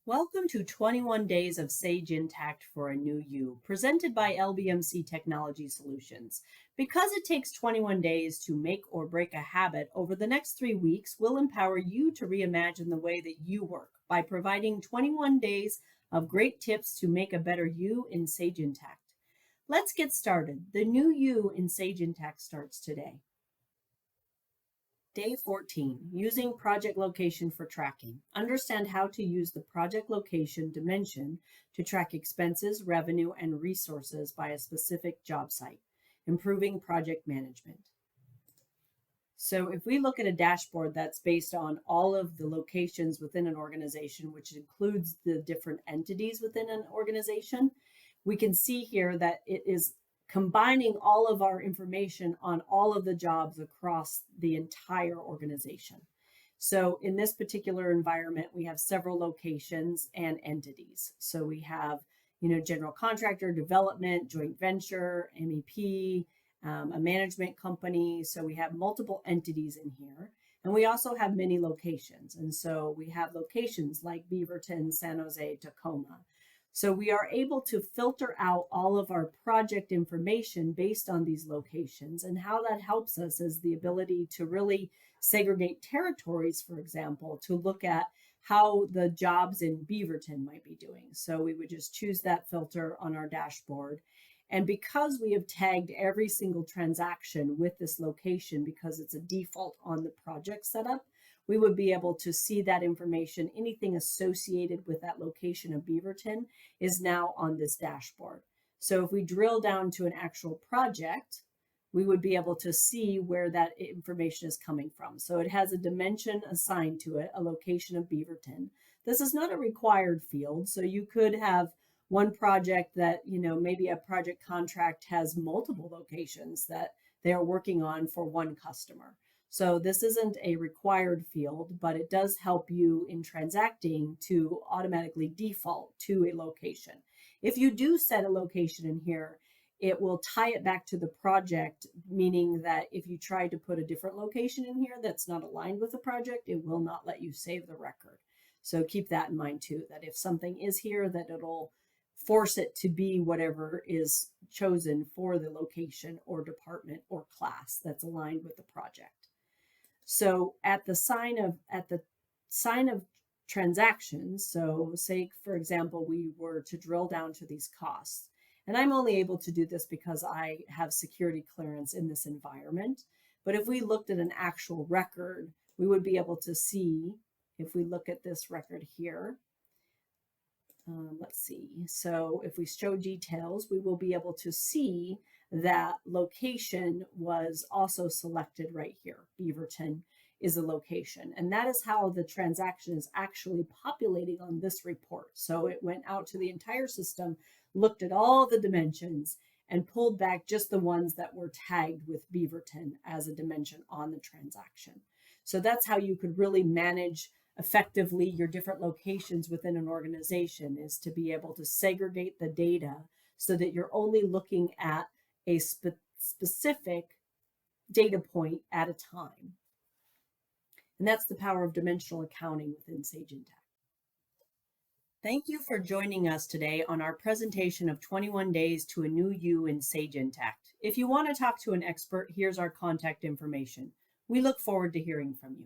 Welcome to 21 Days of Sage Intacct for a New You, presented by LBMC Technology Solutions. Because it takes 21 days to make or break a habit, over the next 3 weeks, we'll empower you to reimagine the way that you work by providing 21 days of great tips to make a better you in Sage Intacct. Let's get started. The new you in Sage Intacct starts today. Day 14, using project location for tracking. Understand how to use the project location dimension to track expenses, revenue, and resources by a specific job site, improving project management. So if we look at a dashboard that's based on all of the locations within an organization, which includes the different entities within an organization, we can see here that it is combining all of our information on all of the jobs across the entire organization. So in this particular environment, we have several locations and entities. So we have, general contractor, development, joint venture, MEP, a management company. So we have multiple entities in here. And we also have many locations. And so we have locations like Beaverton, San Jose, Tacoma. So we are able to filter out all of our project information based on these locations, and how that helps us is the ability to really segregate territories, for example, to look at how the jobs in Beaverton might be doing. So we would just choose that filter on our dashboard. And because we have tagged every single transaction with this location, because it's a default on the project setup, we would be able to see that information. Anything associated with that location of Beaverton is now on this dashboard. So if we drill down to an actual project, we would be able to see where that information is coming from. So it has a dimension assigned to it, a location of Beaverton. This is not a required field. So you could have one project that, maybe a project contract has multiple locations that they are working on for one customer. So this isn't a required field, but it does help you in transacting to automatically default to a location. If you do set a location in here, it will tie it back to the project, meaning that if you try to put a different location in here that's not aligned with the project, it will not let you save the record. So keep that in mind too, that if something is here, that it'll force it to be whatever is chosen for the location or department or class that's aligned with the project. So at the sign of transactions, so say, for example, we were to drill down to these costs, and I'm only able to do this because I have security clearance in this environment. But if we looked at an actual record, we would be able to see, if we look at this record here, let's see. So if we show details, we will be able to see that location was also selected right here. Beaverton is a location. And that is how the transaction is actually populating on this report. So it went out to the entire system, looked at all the dimensions, and pulled back just the ones that were tagged with Beaverton as a dimension on the transaction. So that's how you could really manage effectively your different locations within an organization, is to be able to segregate the data so that you're only looking at a specific data point at a time. And that's the power of dimensional accounting within Sage Intacct. Thank you for joining us today on our presentation of 21 Days to a New You in Sage Intacct. If you want to talk to an expert, here's our contact information. We look forward to hearing from you.